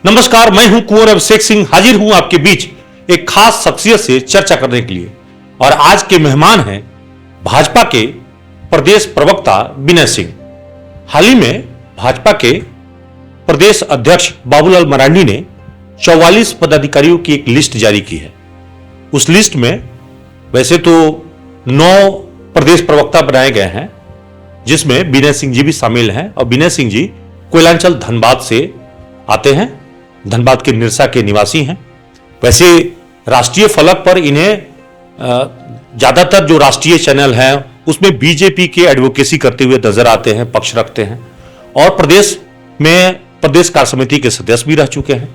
नमस्कार, मैं हूं कुंवर अभिषेक सिंह, हाजिर हूं आपके बीच एक खास शख्सियत से चर्चा करने के लिए। और आज के मेहमान हैं भाजपा के प्रदेश प्रवक्ता विनय सिंह। हाल ही में भाजपा के प्रदेश अध्यक्ष बाबूलाल मरांडी ने 44 पदाधिकारियों की एक लिस्ट जारी की है। उस लिस्ट में वैसे तो 9 प्रदेश प्रवक्ता बनाए गए हैं, जिसमें विनय सिंह जी भी शामिल हैं। और विनय सिंह जी कोयलांचल धनबाद से आते हैं, धनबाद के निरसा के निवासी हैं। वैसे राष्ट्रीय फलक पर इन्हें ज्यादातर जो राष्ट्रीय चैनल हैं उसमें बीजेपी के एडवोकेसी करते हुए नजर आते हैं, पक्ष रखते हैं। और प्रदेश में प्रदेश कार्य समिति के सदस्य भी रह चुके हैं।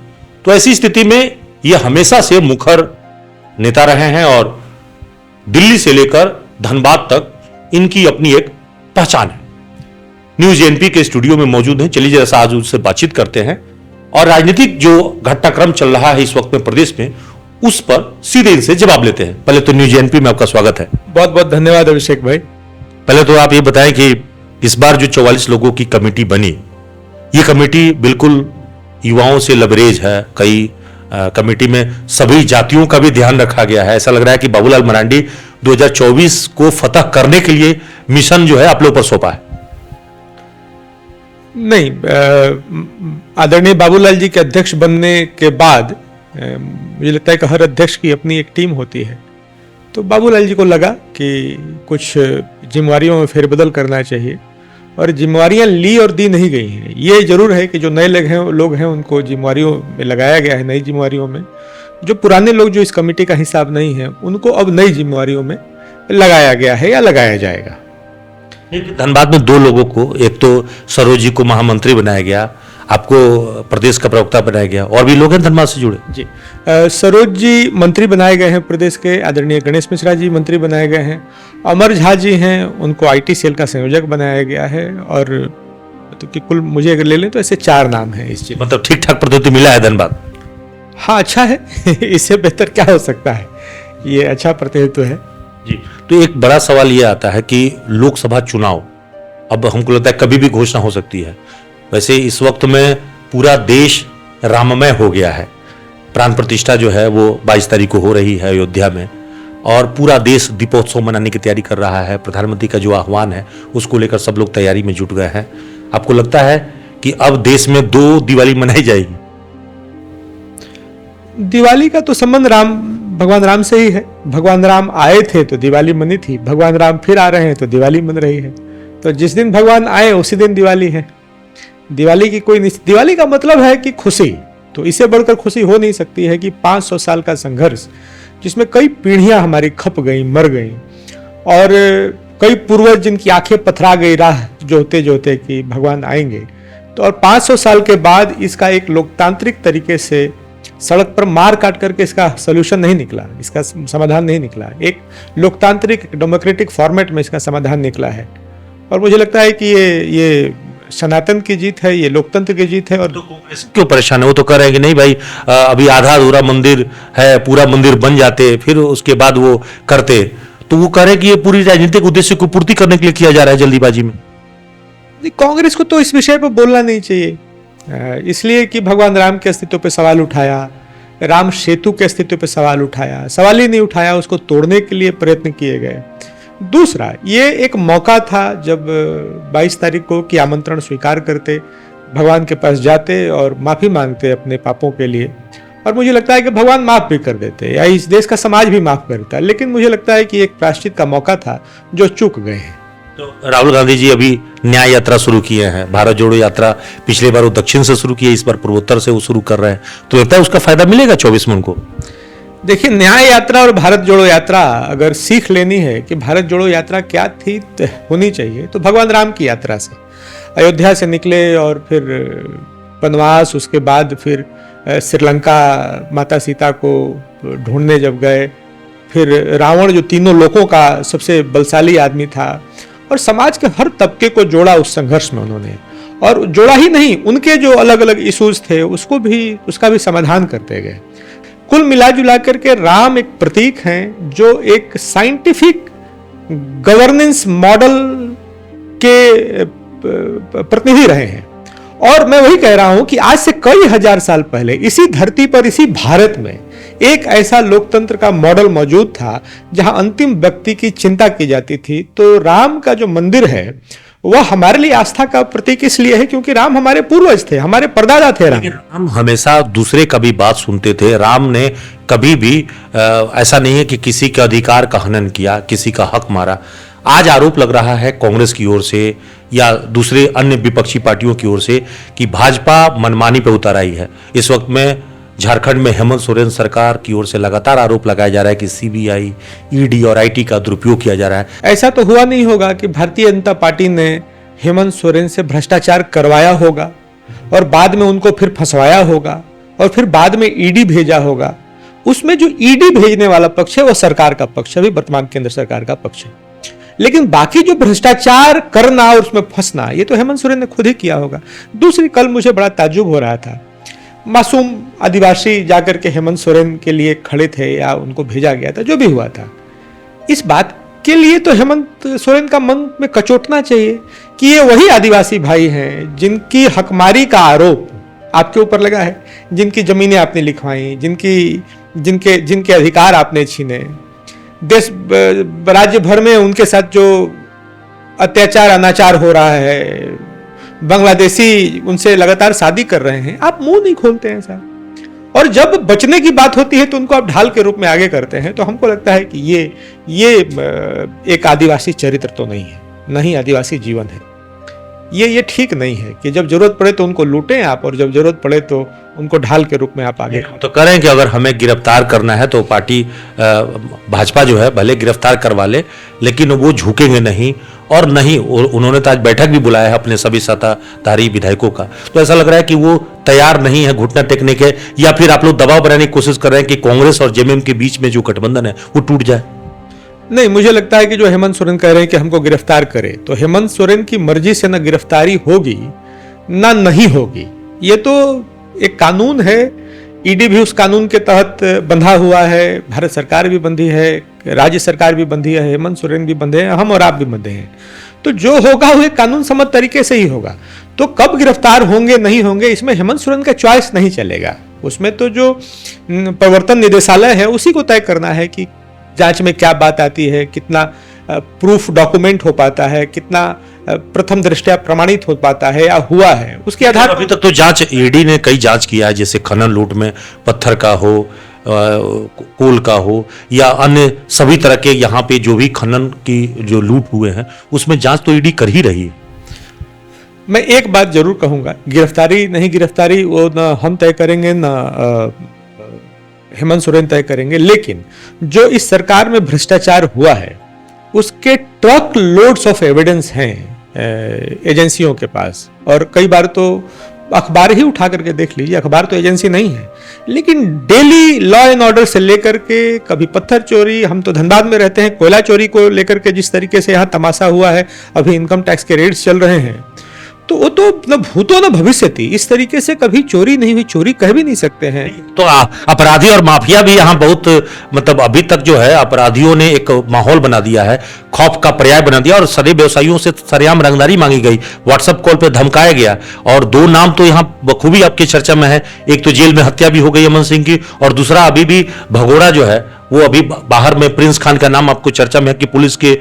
तो ऐसी स्थिति में ये हमेशा से मुखर नेता रहे हैं और दिल्ली से लेकर धनबाद तक इनकी अपनी एक पहचान है। न्यूज एनपी के स्टूडियो में मौजूद हैं। चलिए जरा आज उनसे बातचीत करते हैं और राजनीतिक जो घटनाक्रम चल रहा है इस वक्त में प्रदेश में, उस पर सीधे इनसे जवाब लेते हैं। पहले तो न्यूज एनपी में आपका स्वागत है। बहुत बहुत धन्यवाद अभिषेक भाई। पहले तो आप ये बताएं कि इस बार जो 44 लोगों की कमेटी बनी, ये कमेटी बिल्कुल युवाओं से लबरेज है। कई कमेटी में सभी जातियों का भी ध्यान रखा गया है। ऐसा लग रहा है कि बाबूलाल मरांडी 2024 को फतह करने के लिए मिशन जो है आप लोगों पर सौंपा है। नहीं, आदरणीय बाबूलाल जी के अध्यक्ष बनने के बाद मुझे लगता है कि हर अध्यक्ष की अपनी एक टीम होती है। तो बाबूलाल जी को लगा कि कुछ जिम्मेवारियों में फेरबदल करना चाहिए और जिम्मेवारियां ली और दी नहीं गई हैं। ये जरूर है कि जो नए लोग हैं उनको जिम्मेवारियों में लगाया गया है, नई जिम्मेवारियों में। जो पुराने लोग जो इस कमेटी का हिसाब नहीं है उनको अब नई जिम्मेवारियों में लगाया गया है या लगाया जाएगा। धनबाद में 2 लोगों को, एक तो सरोज जी को महामंत्री बनाया गया, आपको प्रदेश का प्रवक्ता बनाया गया, और भी लोग हैं धनबाद से जुड़े। जी, सरोज जी मंत्री बनाए गए हैं प्रदेश के। आदरणीय गणेश मिश्रा जी मंत्री बनाए गए हैं। अमर झा जी हैं, उनको आईटी सेल का संयोजक बनाया गया है। और तो कि कुल मुझे अगर ले लें तो ऐसे 4 नाम हैं इस चीज। मतलब ठीक ठाक प्रतिनिधि मिला है धनबाद। हाँ, अच्छा है। इससे बेहतर क्या हो सकता है, ये अच्छा प्रतिनिधित्व है जी। तो एक बड़ा सवाल ये आता है कि लोकसभा चुनाव अब हमको लगता है कभी भी घोषणा हो सकती है। वैसे इस वक्त में पूरा देश राममय हो गया है। प्राण प्रतिष्ठा जो है वो 22 तारीख को हो रही है अयोध्या में, और पूरा देश दीपोत्सव मनाने की तैयारी कर रहा है। प्रधानमंत्री का जो आह्वान है उसको लेकर सब लोग तैयारी में जुट गए हैं। आपको लगता है कि अब देश में 2 दिवाली मनाई जाएगी? दिवाली का तो संबंध भगवान राम से ही है। भगवान राम आए थे तो दिवाली मनी थी, भगवान राम फिर आ रहे हैं तो दिवाली मन रही है। तो जिस दिन भगवान आए उसी दिन दिवाली है। दिवाली की दिवाली का मतलब है कि खुशी, तो इससे बढ़कर खुशी हो नहीं सकती है कि 500 साल का संघर्ष, जिसमें कई पीढ़ियां हमारी खप गई, मर गई, और कई पूर्वज जिनकी आंखें पथरा गई राह जोते जोते कि भगवान आएंगे। तो और 500 साल के बाद इसका एक लोकतांत्रिक तरीके से सड़क पर मार काट करके इसका सोल्यूशन नहीं निकला, इसका समाधान नहीं निकला। एक लोकतांत्रिक डेमोक्रेटिक फॉर्मेट में इसका समाधान निकला है। और मुझे लगता है कि ये सनातन की जीत है, ये लोकतंत्र की जीत है। और तो कांग्रेस क्यों परेशान है? वो तो कह रहे हैं कि नहीं भाई, अभी आधा अधूरा मंदिर है, पूरा मंदिर बन जाते फिर उसके बाद वो करते। तो वो कह रहे हैं कि ये पूरी राजनीतिक उद्देश्य को पूर्ति करने के लिए किया जा रहा है जल्दीबाजी में। कांग्रेस को तो इस विषय पर बोलना नहीं चाहिए, इसलिए कि भगवान राम के अस्तित्व पर सवाल उठाया, राम सेतु के अस्तित्व पर सवाल उठाया, सवाल ही नहीं उठाया, उसको तोड़ने के लिए प्रयत्न किए गए। दूसरा, ये एक मौका था जब 22 तारीख को कि आमंत्रण स्वीकार करते, भगवान के पास जाते और माफी मांगते अपने पापों के लिए, और मुझे लगता है कि भगवान माफ भी कर देते या इस देश का समाज भी माफ करता। लेकिन मुझे लगता है कि एक प्रायश्चित का मौका था जो चूक गए हैं। तो राहुल गांधी जी अभी न्याय यात्रा शुरू किए हैं, भारत जोड़ो यात्रा। पिछले बार वो दक्षिण से शुरू की है, इस बार पूर्वोत्तर से वो शुरू कर रहे हैं। तो लगता है उसका फायदा मिलेगा 24 में उनको? देखिए, न्याय यात्रा और भारत जोड़ो यात्रा अगर सीख लेनी है कि भारत जोड़ो यात्रा क्या थी होनी चाहिए, तो भगवान राम की यात्रा से अयोध्या से निकले और फिर वनवास, उसके बाद फिर श्रीलंका माता सीता को ढूंढने जब गए, फिर रावण जो तीनों लोकों का सबसे बलशाली आदमी था, और समाज के हर तबके को जोड़ा उस संघर्ष में उन्होंने। और जोड़ा ही नहीं, उनके जो अलग अलग इश्यूज थे उसका भी समाधान करते गए। कुल मिला जुला करके राम एक प्रतीक हैं जो एक साइंटिफिक गवर्नेंस मॉडल के प्रतिनिधि रहे हैं और मैं वही कह रहा हूं कि आज से कई हजार साल पहले इसी धरती पर, इसी भारत में एक ऐसा लोकतंत्र का मॉडल मौजूद था जहां अंतिम व्यक्ति की चिंता की जाती थी। तो राम का जो मंदिर है वह हमारे लिए आस्था का प्रतीक इसलिए है क्योंकि राम हमारे पूर्वज थे, हमारे परदादा थे। राम हमेशा दूसरे का भी बात सुनते थे। राम ने कभी भी ऐसा नहीं है कि किसी के अधिकार का हनन किया, किसी का हक मारा। आज आरोप लग रहा है कांग्रेस की ओर से या दूसरे अन्य विपक्षी पार्टियों की ओर से कि भाजपा मनमानी पे उतर आई है। इस वक्त में झारखंड में हेमंत सोरेन सरकार की ओर से लगातार आरोप लगाया जा रहा है कि सीबीआई, ईडी और आईटी का दुरुपयोग किया जा रहा है। ऐसा तो हुआ नहीं होगा कि भारतीय जनता पार्टी ने हेमंत सोरेन से भ्रष्टाचार करवाया होगा और बाद में उनको फिर फंसवाया होगा और फिर बाद में ईडी भेजा होगा। उसमें जो ईडी भेजने वाला पक्ष है वो सरकार का पक्ष है, वर्तमान केंद्र सरकार का पक्ष है। लेकिन बाकी जो भ्रष्टाचार करना और उसमें फंसना, ये तो हेमंत सोरेन ने खुद ही किया होगा। दूसरी, कल मुझे बड़ा ताज्जुब हो रहा था, मासूम आदिवासी जाकर के हेमंत सोरेन के लिए खड़े थे या उनको भेजा गया था, जो भी हुआ था। इस बात के लिए तो हेमंत सोरेन का मन में कचोटना चाहिए कि ये वही आदिवासी भाई हैं जिनकी हकमारी का आरोप आपके ऊपर लगा है, जिनकी जमीनें आपने लिखवाई, जिनके अधिकार आपने छीने, देश राज्य भर में उनके साथ जो अत्याचार अनाचार हो रहा है, बांग्लादेशी उनसे लगातार शादी कर रहे हैं, आप मुंह नहीं खोलते हैं साहब। और जब बचने की बात होती है तो उनको आप ढाल के रूप में आगे करते हैं। तो हमको लगता है कि ये एक आदिवासी चरित्र तो नहीं है, नहीं आदिवासी जीवन है। ये ठीक नहीं है कि जब जरूरत पड़े तो उनको लूटें आप और जब जरूरत पड़े तो उनको ढाल के रूप में आप आगे। तो करें कि अगर हमें गिरफ्तार करना है तो पार्टी भाजपा जो है भले गिरफ्तार करवा ले, लेकिन वो झुकेंगे नहीं। और नहीं, उन्होंने तो आज बैठक भी बुलाया है अपने सभी सत्ताधारी विधायकों का। तो ऐसा लग रहा है कि वो तैयार नहीं है घुटना टेकने के, या फिर आप लोग दबाव बनाने की कोशिश कर रहे हैं कि कांग्रेस और जेएमएम के बीच में जो गठबंधन है वो टूट जाए। नहीं, मुझे लगता है कि जो हेमंत सोरेन कह रहे हैं कि हमको गिरफ्तार करे, तो हेमंत सोरेन की मर्जी से न गिरफ्तारी होगी ना नहीं होगी। ये तो एक कानून है, ईडी भी उस कानून के तहत बंधा हुआ है, भारत सरकार भी बंधी है, राज्य सरकार भी बंधी है, हेमंत सोरेन भी बंधे हैं, हम और आप भी बंधे हैं। तो जो होगा वो एक कानून सम्मत तरीके से ही होगा। तो कब गिरफ्तार होंगे नहीं होंगे इसमें हेमंत सोरेन का चॉइस नहीं चलेगा। उसमें तो जो प्रवर्तन निदेशालय है उसी को तय करना है कि जांच में क्या बात आती है, कितना प्रूफ डॉक्यूमेंट हो पाता है, कितना प्रथम दृष्टया प्रमाणित हो पाता है या हुआ है, उसके आधार पर। अभी तक तो जांच, ईडी ने कई जांच किया है, जैसे खनन लूट में पत्थर का हो, कोल का हो या अन्य सभी तरह के यहाँ पे जो भी खनन की जो लूट हुए हैं उसमें जांच तो ईडी कर ही रही है। मैं एक बात जरूर कहूंगा, गिरफ्तारी नहीं गिरफ्तारी वो न हम तय करेंगे न हेमंत सोरेन तय करेंगे, लेकिन जो इस सरकार में भ्रष्टाचार हुआ है उसके ट्रक लोड्स ऑफ एविडेंस हैं एजेंसियों के पास। और कई बार तो अखबार ही उठा करके देख लीजिए, अखबार तो एजेंसी नहीं है, लेकिन डेली लॉ एंड ऑर्डर से लेकर के कभी पत्थर चोरी, हम तो धनबाद में रहते हैं, कोयला चोरी को लेकर के जिस तरीके से यहाँ तमाशा हुआ है, अभी इनकम टैक्स के रेड्स चल रहे हैं, तो वो तो न भूतो न भविष्य थी। इस तरीके से कभी चोरी नहीं हुई, चोरी कह भी नहीं सकते हैं। तो अपराधी और माफिया भी यहाँ बहुत, मतलब अभी तक जो है अपराधियों ने एक माहौल बना दिया है, खौफ का पर्याय बना दिया और सरे व्यवसायियों से सरेआम रंगदारी मांगी गई, व्हाट्सएप कॉल पे धमकाया गया। और दो नाम तो यहाँ बखूबी आपकी चर्चा में है, एक तो जेल में हत्या भी हो गई अमन सिंह की, और दूसरा अभी भी भगोड़ा जो है वो अभी बाहर में, प्रिंस खान का नाम आपको चर्चा में है कि पुलिस के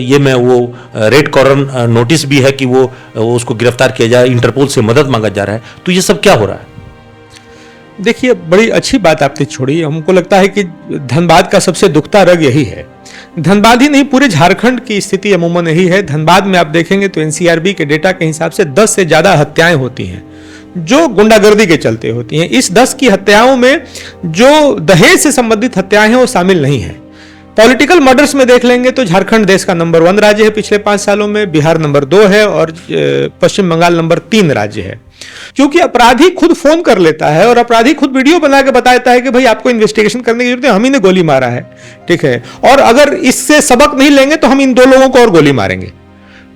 ये में वो रेड कॉर्नर नोटिस भी है कि वो उसको गिरफ्तार किया जाए, इंटरपोल से मदद मांगा जा रहा है। तो ये सब क्या हो रहा है? देखिए, बड़ी अच्छी बात आपने छोड़ी। हमको लगता है कि धनबाद का सबसे दुखता रग यही है। धनबाद ही नहीं, पूरे झारखंड की स्थिति अमूमन यही है। धनबाद में आप देखेंगे तो एनसीआरबी के डेटा के हिसाब से 10 से ज्यादा हत्याएं होती हैं जो गुंडागर्दी के चलते होती हैं। इस 10 की हत्याओं में जो दहेज से संबंधित हत्याएं हैं वो शामिल नहीं है। पॉलिटिकल मर्डर्स में देख लेंगे तो झारखंड देश का नंबर 1 राज्य है पिछले 5 सालों में, बिहार नंबर 2 है और पश्चिम बंगाल नंबर 3 राज्य है। क्योंकि अपराधी खुद फोन कर लेता है और अपराधी खुद वीडियो बना के बताता है कि भाई आपको इन्वेस्टिगेशन करने की जरूरत है, हम ही ने गोली मारा है, ठीक है, और अगर इससे सबक नहीं लेंगे तो हम इन 2 लोगों को और गोली मारेंगे।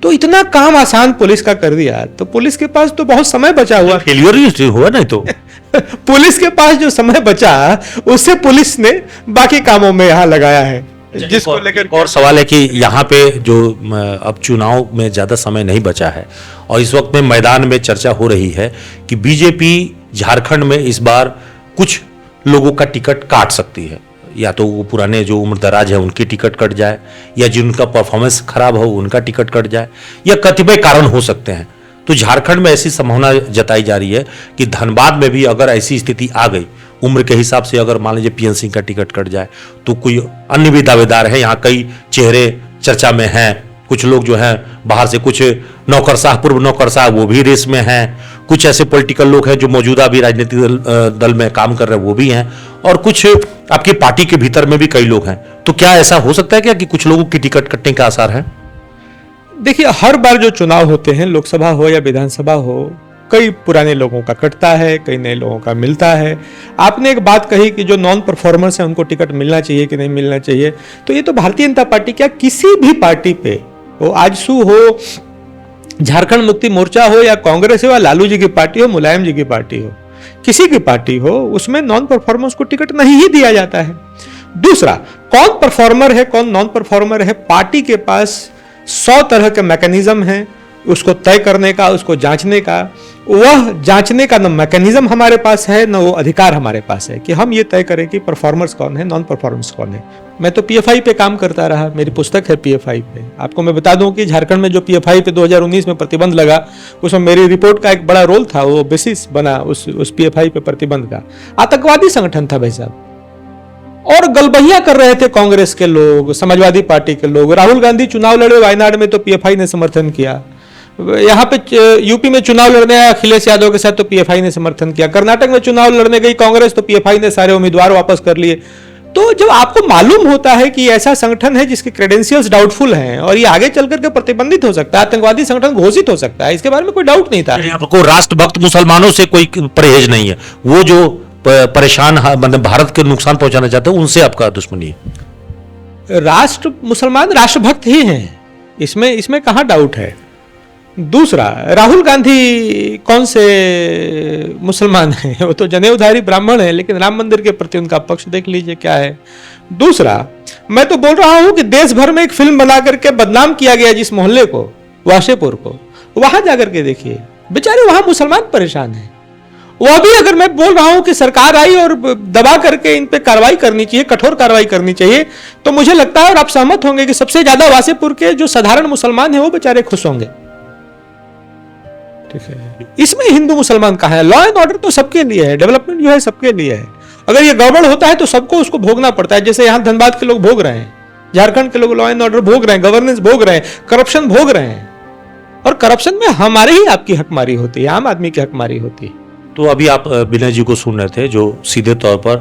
तो इतना काम आसान पुलिस का कर दिया, तो पुलिस के पास तो बहुत समय बचा हुआ, फेलियर ही हुआ नहीं तो पुलिस के पास जो समय बचा उससे पुलिस ने बाकी कामों में यहां लगाया है। जिसको लेकर और सवाल है कि यहाँ पे जो अब चुनाव में ज़्यादा समय नहीं बचा है और इस वक्त में मैदान में चर्चा हो रही है कि बीजेपी झारखंड में इस बार कुछ लोगों का टिकट काट सकती है, या तो वो पुराने जो उम्रदराज है उनकी टिकट कट जाए, या जिनका परफॉर्मेंस खराब हो उनका टिकट कट जाए, या कतिपय कारण हो सकते हैं। तो झारखंड में ऐसी संभावना जताई जा रही है कि धनबाद में भी अगर ऐसी स्थिति आ गई, उम्र के हिसाब से अगर मान लीजिए पीएन सिंह का टिकट कट जाए, तो कोई अन्य भी दावेदार है, यहाँ कई चेहरे चर्चा में हैं, कुछ लोग जो हैं बाहर से, कुछ नौकरशाह, पूर्व नौकरशाह वो भी रेस में हैं, कुछ ऐसे पॉलिटिकल लोग हैं जो मौजूदा भी राजनीतिक दल में काम कर रहे हैं वो भी हैं, और कुछ आपकी पार्टी के भीतर में भी कई लोग हैं। तो क्या ऐसा हो सकता है क्या कि कुछ लोगों की टिकट कटने का आसार है? देखिए, हर बार जो चुनाव होते हैं, लोकसभा हो या विधानसभा हो, कई पुराने लोगों का कटता है, कई नए लोगों का मिलता है। आपने एक बात कही कि जो नॉन परफॉर्मर्स हैं उनको टिकट मिलना चाहिए कि नहीं मिलना चाहिए, तो ये तो भारतीय जनता पार्टी, क्या किसी भी पार्टी पे, वो आजसू हो, झारखंड मुक्ति मोर्चा हो, या कांग्रेस हो, या लालू जी की पार्टी हो, मुलायम जी की पार्टी हो, किसी की पार्टी हो, उसमें नॉन परफॉर्मर्स को टिकट नहीं ही दिया जाता है। दूसरा, कौन परफॉर्मर है कौन नॉन परफॉर्मर है, पार्टी के पास 100 तरह के मैकेनिज्म हैं उसको तय करने का, उसको जांचने का। वह जांचने का न मैकेनिज्म हमारे पास है, न वो अधिकार हमारे पास है कि हम ये तय करें कि परफॉर्मर्स कौन है, नॉन परफॉर्मर्स कौन है। मैं तो पीएफआई पे काम करता रहा, मेरी पुस्तक है पीएफआई पे। आपको मैं बता दूं कि झारखंड में जो पीएफआई पे 2019 में प्रतिबंध लगा, उसमें मेरी रिपोर्ट का एक बड़ा रोल था, वो बेसिस बना उस पीएफआई पे प्रतिबंध का। आतंकवादी संगठन था भाई साहब, और गलबहिया कर रहे थे कांग्रेस के लोग, समाजवादी पार्टी के लोग। राहुल गांधी चुनाव लड़े वायनाड में तो पीएफआई ने समर्थन किया, यहाँ पे यूपी में चुनाव लड़ने आया अखिलेश यादव के साथ तो पीएफआई ने समर्थन किया, कर्नाटक में चुनाव लड़ने गई कांग्रेस तो पीएफआई ने सारे उम्मीदवार वापस कर लिए। तो जब आपको मालूम होता है कि ऐसा संगठन है जिसके क्रेडेंशियल्स डाउटफुल हैं और ये आगे चल करके प्रतिबंधित हो सकता है, आतंकवादी संगठन घोषित हो सकता है, इसके बारे में कोई डाउट नहीं था। आपको राष्ट्रभक्त मुसलमानों से कोई परहेज नहीं है, वो जो परेशान मतलब भारत के नुकसान पहुंचाना चाहते हैं उनसे आपका दुश्मनी है। मुसलमान राष्ट्रभक्त ही हैं, इसमें कहां डाउट है। दूसरा, राहुल गांधी कौन से मुसलमान हैं, वो तो जनेऊधारी ब्राह्मण है, लेकिन राम मंदिर के प्रति उनका पक्ष देख लीजिए क्या है। दूसरा, मैं तो बोल रहा हूं कि देश भर में एक फिल्म बना करके बदनाम किया गया जिस मोहल्ले को, वाशेपुर को, वहां जाकर के देखिए, बेचारे वहां मुसलमान परेशान हैं। वह भी अगर मैं बोल रहा हूं कि सरकार आई और दबा करके इन पे कार्रवाई करनी चाहिए, कठोर कार्रवाई करनी चाहिए, तो मुझे लगता है और आप सहमत होंगे कि सबसे ज्यादा वाशेपुर के जो साधारण मुसलमान हैं वो बेचारे खुश होंगे। ठीक है, इसमें हिंदू मुसलमान कहां है? लॉ एंड ऑर्डर तो सबके लिए है, डेवलपमेंट जो है सबके लिए है। अगर ये गड़बड़ होता है तो सबको उसको भोगना पड़ता है। जैसे यहां धनबाद के लोग भोग रहे हैं, झारखंड के लोग लॉ एंड ऑर्डर भोग रहे हैं, गवर्नेंस भोग रहे हैं, करप्शन भोग रहे हैं, और करप्शन में हमारे ही आपकी हकमारी होती है, आम आदमी की हकमारी होती है। तो अभी आप विनय जी को सुन रहे थे जो सीधे तौर पर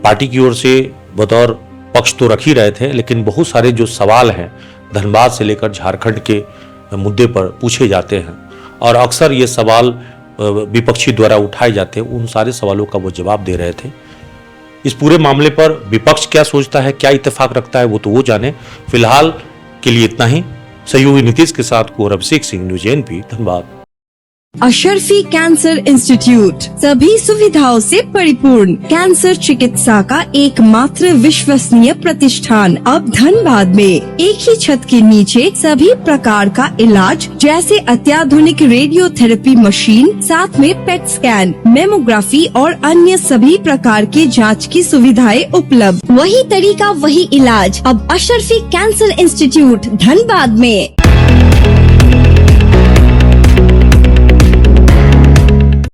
पार्टी की ओर से बतौर पक्ष तो रख ही रहे थे, लेकिन बहुत सारे जो सवाल हैं धनबाद से लेकर झारखंड के मुद्दे पर पूछे जाते हैं और अक्सर ये सवाल विपक्षी द्वारा उठाए जाते हैं, उन सारे सवालों का वो जवाब दे रहे थे। इस पूरे मामले पर विपक्ष क्या सोचता है, क्या इत्तेफाक रखता है, वो तो वो जाने। फिलहाल के लिए इतना ही। सहयोगी नीतीश के साथ Kunwar Abhishek Singh, news ANP, Dhanbad. Ashrafi cancer institute सभी सुविधाओं से परिपूर्ण कैंसर चिकित्सा का एकमात्र विश्वसनीय प्रतिष्ठान अब धनबाद में। एक ही छत के नीचे सभी प्रकार का इलाज जैसे अत्याधुनिक रेडियोथेरेपी मशीन, साथ में पेट स्कैन, मेमोग्राफी और अन्य सभी प्रकार के जांच की सुविधाएं उपलब्ध। वही तरीका वही इलाज अब अशरफी कैंसर इंस्टीट्यूट धनबाद में।